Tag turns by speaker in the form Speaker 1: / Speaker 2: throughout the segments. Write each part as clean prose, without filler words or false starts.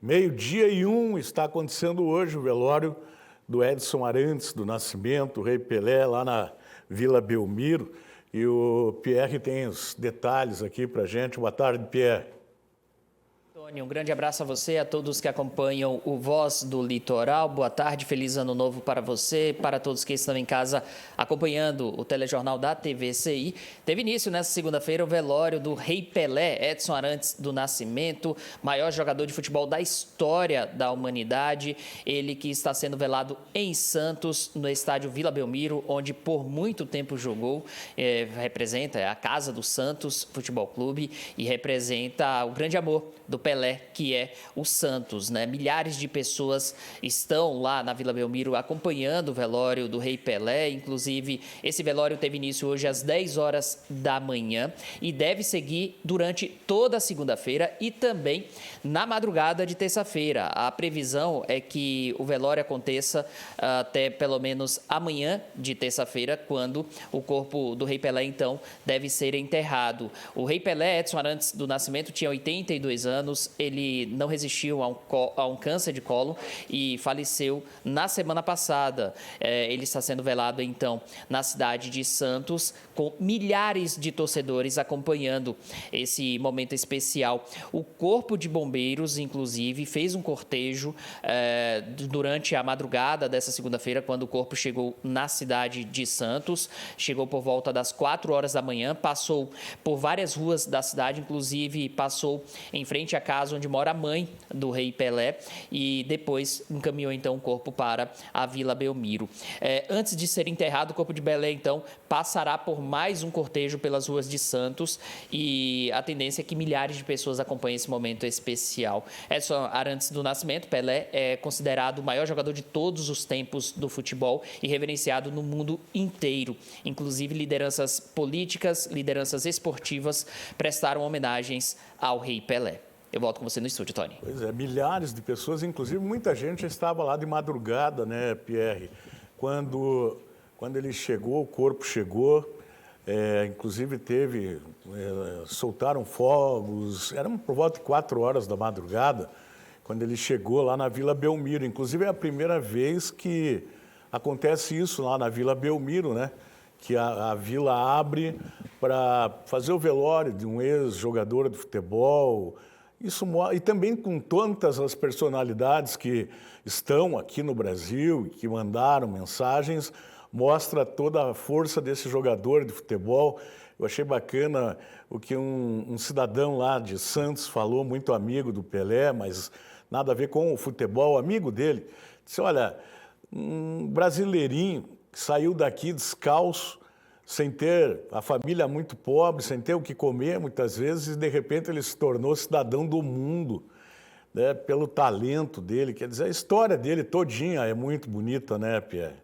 Speaker 1: Meio-dia e 1 está acontecendo hoje o velório do Edson Arantes do Nascimento, o Rei Pelé, lá na Vila Belmiro. E o Pierre tem os detalhes aqui para a gente. Boa tarde, Pierre.
Speaker 2: Um grande abraço a você, a todos que acompanham o Voz do Litoral. Boa tarde, feliz ano novo para você, para todos que estão em casa acompanhando o telejornal da TVCI. Teve início nesta segunda-feira o velório do Rei Pelé, Edson Arantes do Nascimento, maior jogador de futebol da história da humanidade. Ele que está sendo velado em Santos, no estádio Vila Belmiro, onde por muito tempo jogou. Representa a casa do Santos Futebol Clube e representa o grande amor do Pelé, que é o Santos, né? Milhares de pessoas estão lá na Vila Belmiro acompanhando o velório do Rei Pelé. Inclusive, esse velório teve início hoje às 10 horas da manhã e deve seguir durante toda a segunda-feira e também na madrugada de terça-feira. A previsão é que o velório aconteça até pelo menos amanhã de terça-feira, quando o corpo do Rei Pelé, então, deve ser enterrado. O Rei Pelé, Edson Arantes do Nascimento, tinha 82 anos. Ele não resistiu a um câncer de colo e faleceu na semana passada. Ele está sendo velado, então, na cidade de Santos, com milhares de torcedores acompanhando esse momento especial. O Corpo de Bombeiros, inclusive, fez um cortejo durante a madrugada dessa segunda-feira, quando o corpo chegou na cidade de Santos. Chegou por volta das 4 horas da manhã, passou por várias ruas da cidade, inclusive passou em frente à casa onde mora a mãe do Rei Pelé e depois encaminhou então o corpo para a Vila Belmiro. Antes de ser enterrado, o corpo de Pelé então passará por mais um cortejo pelas ruas de Santos e a tendência é que milhares de pessoas acompanhem esse momento especial. Edson Arantes do Nascimento, Pelé, é considerado o maior jogador de todos os tempos do futebol e reverenciado no mundo inteiro. Inclusive, lideranças políticas, lideranças esportivas prestaram homenagens ao Rei Pelé. Eu volto com você no estúdio, Tony.
Speaker 1: Pois é, milhares de pessoas, inclusive muita gente estava lá de madrugada, né, Pierre? Quando ele chegou, o corpo chegou, inclusive soltaram fogos, era por volta de 4 horas da madrugada, quando ele chegou lá na Vila Belmiro. Inclusive é a primeira vez que acontece isso lá na Vila Belmiro, né? Que a vila abre para fazer o velório de um ex-jogador de futebol. Isso, e também com tantas as personalidades que estão aqui no Brasil e que mandaram mensagens, mostra toda a força desse jogador de futebol. Eu achei bacana o que um cidadão lá de Santos falou, muito amigo do Pelé, mas nada a ver com o futebol, amigo dele. Disse, olha, um brasileirinho que saiu daqui descalço, sem ter a família muito pobre, sem ter o que comer muitas vezes, e de repente ele se tornou cidadão do mundo, né, pelo talento dele. Quer dizer, a história dele todinha é muito bonita, né, Pierre?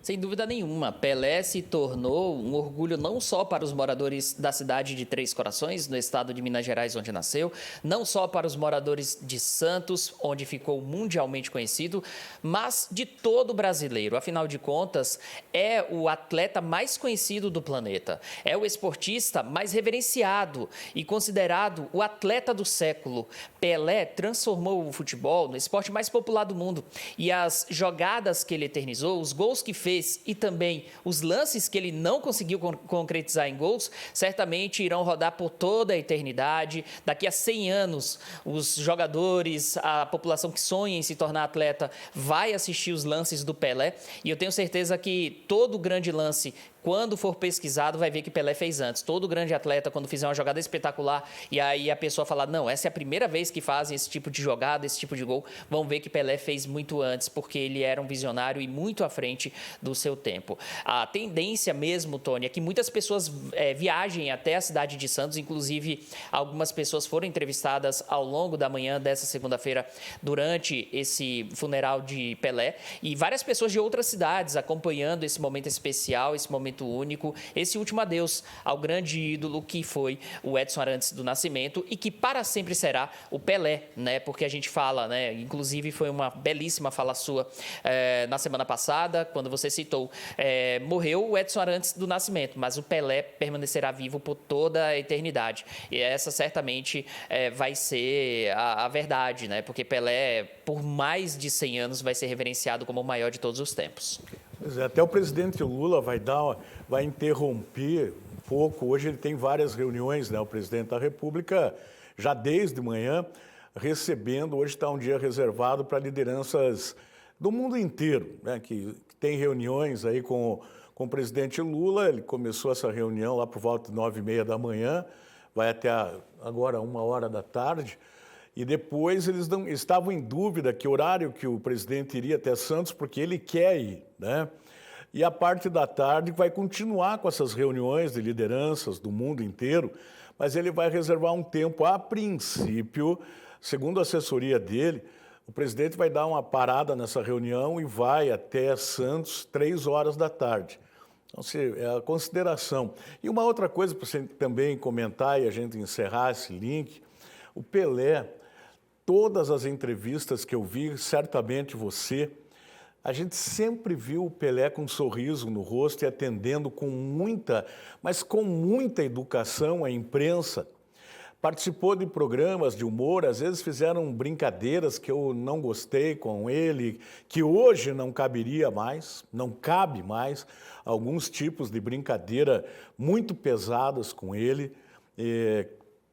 Speaker 2: Sem dúvida nenhuma, Pelé se tornou um orgulho não só para os moradores da cidade de Três Corações, no estado de Minas Gerais, onde nasceu, não só para os moradores de Santos, onde ficou mundialmente conhecido, mas de todo brasileiro. Afinal de contas, é o atleta mais conhecido do planeta, é o esportista mais reverenciado e considerado o atleta do século. Pelé transformou o futebol no esporte mais popular do mundo e as jogadas que ele eternizou, os gols que fez e também os lances que ele não conseguiu concretizar em gols, certamente irão rodar por toda a eternidade. Daqui a 100 anos, os jogadores, a população que sonha em se tornar atleta, vai assistir os lances do Pelé. E eu tenho certeza que todo grande lance, quando for pesquisado, vai ver que Pelé fez antes. Todo grande atleta, quando fizer uma jogada espetacular, e aí a pessoa falar, não, essa é a primeira vez que fazem esse tipo de jogada, esse tipo de gol, vão ver que Pelé fez muito antes, porque ele era um visionário e muito à frente do seu tempo. A tendência mesmo, Tony, é que muitas pessoas viajem até a cidade de Santos, inclusive algumas pessoas foram entrevistadas ao longo da manhã dessa segunda-feira, durante esse funeral de Pelé, e várias pessoas de outras cidades acompanhando esse momento especial, esse momento único, esse último adeus ao grande ídolo que foi o Edson Arantes do Nascimento e que para sempre será o Pelé, né? Porque a gente fala, né? Inclusive foi uma belíssima fala sua na semana passada, quando você você citou. Morreu o Edson Arantes do Nascimento, mas o Pelé permanecerá vivo por toda a eternidade. E essa certamente vai ser a verdade, né? Porque Pelé, por mais de 100 anos, vai ser reverenciado como o maior de todos os tempos.
Speaker 1: Pois é, até o presidente Lula vai interromper um pouco. Hoje ele tem várias reuniões, né? O presidente da República, já desde manhã, recebendo. Hoje está um dia reservado para lideranças do mundo inteiro, né? Que tem reuniões aí com o presidente Lula. Ele começou essa reunião lá por volta de 9h30 da manhã, vai até agora 1h da tarde. E depois eles estavam em dúvida que horário que o presidente iria até Santos, porque ele quer ir, né? E a parte da tarde vai continuar com essas reuniões de lideranças do mundo inteiro, mas ele vai reservar um tempo, a princípio, segundo a assessoria dele, o presidente vai dar uma parada nessa reunião e vai até Santos 3h da tarde. Então, é a consideração. E uma outra coisa para você também comentar e a gente encerrar esse link, o Pelé, todas as entrevistas que eu vi, certamente você, a gente sempre viu o Pelé com um sorriso no rosto e atendendo com muita, mas com muita educação a imprensa. Participou de programas de humor, às vezes fizeram brincadeiras que eu não gostei com ele, que hoje não caberia mais, não cabe mais, alguns tipos de brincadeira muito pesadas com ele,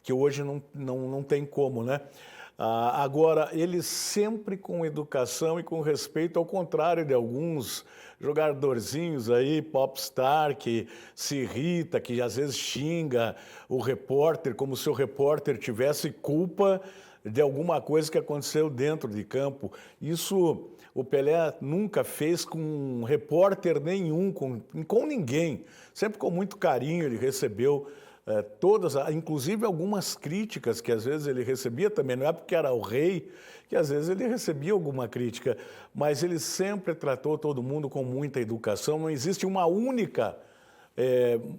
Speaker 1: que hoje não tem como, né? Agora, ele sempre com educação e com respeito, ao contrário de alguns jogadorzinhos aí, popstar, que se irrita, que às vezes xinga o repórter, como se o repórter tivesse culpa de alguma coisa que aconteceu dentro de campo. Isso o Pelé nunca fez com repórter nenhum, com ninguém. Sempre com muito carinho ele recebeu todas, inclusive algumas críticas que às vezes ele recebia também, não é porque era o rei, que às vezes ele recebia alguma crítica, mas ele sempre tratou todo mundo com muita educação. Não existe uma única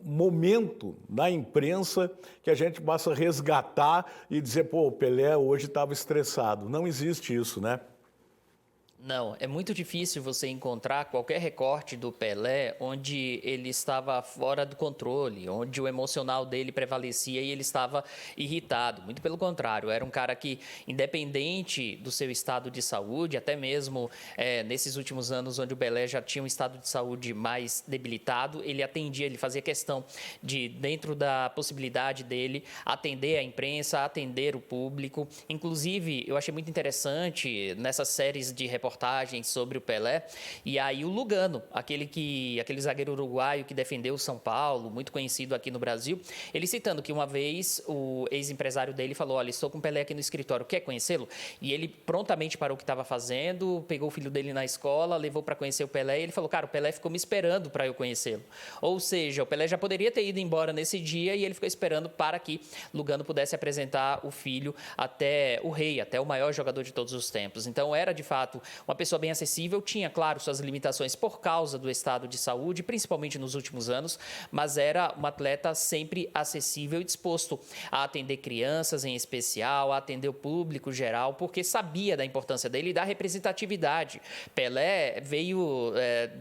Speaker 1: momento na imprensa que a gente possa resgatar e dizer, pô, o Pelé hoje estava estressado. Não existe isso, né?
Speaker 2: Não, é muito difícil você encontrar qualquer recorte do Pelé onde ele estava fora do controle, onde o emocional dele prevalecia e ele estava irritado. Muito pelo contrário, era um cara que, independente do seu estado de saúde, até mesmo nesses últimos anos onde o Pelé já tinha um estado de saúde mais debilitado, ele atendia, ele fazia questão de, dentro da possibilidade dele, atender a imprensa, atender o público. Inclusive, eu achei muito interessante nessas séries de reportagens sobre o Pelé, e aí o Lugano, aquele zagueiro uruguaio que defendeu o São Paulo, muito conhecido aqui no Brasil, ele citando que uma vez o ex-empresário dele falou, olha, estou com o Pelé aqui no escritório, quer conhecê-lo? E ele prontamente parou o que estava fazendo, pegou o filho dele na escola, levou para conhecer o Pelé, e ele falou, cara, o Pelé ficou me esperando para eu conhecê-lo. Ou seja, o Pelé já poderia ter ido embora nesse dia e ele ficou esperando para que Lugano pudesse apresentar o filho até o rei, até o maior jogador de todos os tempos. Então, era de fato uma pessoa bem acessível, tinha, claro, suas limitações por causa do estado de saúde, principalmente nos últimos anos, mas era um atleta sempre acessível e disposto a atender crianças em especial, a atender o público geral, porque sabia da importância dele e da representatividade. Pelé veio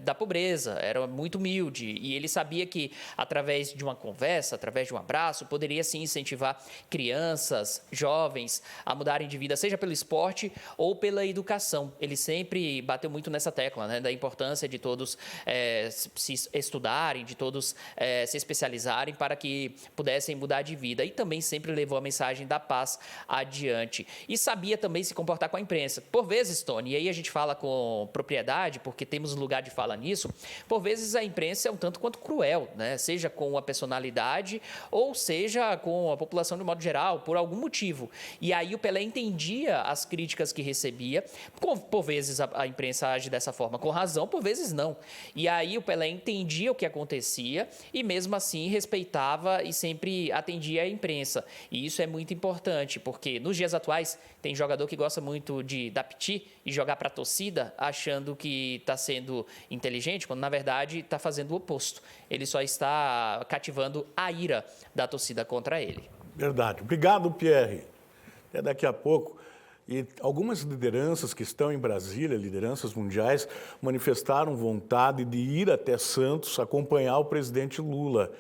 Speaker 2: da pobreza, era muito humilde e ele sabia que, através de uma conversa, através de um abraço, poderia sim incentivar crianças, jovens a mudarem de vida, seja pelo esporte ou pela educação. Ele sempre bateu muito nessa tecla, né, da importância de todos se estudarem, de todos se especializarem para que pudessem mudar de vida. E também sempre levou a mensagem da paz adiante. E sabia também se comportar com a imprensa. Por vezes, Tony, e aí a gente fala com propriedade, porque temos lugar de fala nisso, por vezes a imprensa é um tanto quanto cruel, né? Seja com a personalidade ou seja com a população de modo geral, por algum motivo. E aí o Pelé entendia as críticas que recebia, por vezes a imprensa age dessa forma com razão, por vezes não. E aí o Pelé entendia o que acontecia e mesmo assim respeitava e sempre atendia a imprensa. E isso é muito importante, porque nos dias atuais tem jogador que gosta muito de dar piti e jogar para a torcida achando que está sendo inteligente, quando na verdade está fazendo o oposto. Ele só está cativando a ira da torcida contra ele.
Speaker 1: Verdade. Obrigado, Pierre. Até daqui a pouco. E algumas lideranças que estão em Brasília, lideranças mundiais, manifestaram vontade de ir até Santos acompanhar o presidente Lula,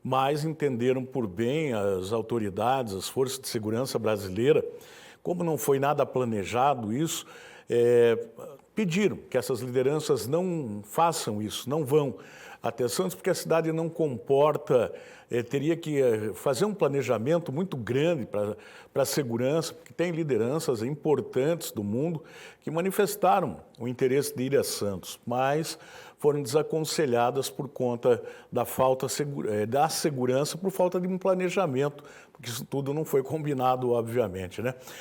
Speaker 1: mas entenderam por bem as autoridades, as forças de segurança brasileiras, como não foi nada planejado isso, pediram que essas lideranças não façam isso, não vão até Santos, porque a cidade não comporta, teria que fazer um planejamento muito grande para a segurança, porque tem lideranças importantes do mundo que manifestaram o interesse de ir a Santos, mas foram desaconselhadas por conta da falta da segurança, por falta de um planejamento, porque isso tudo não foi combinado, obviamente, né?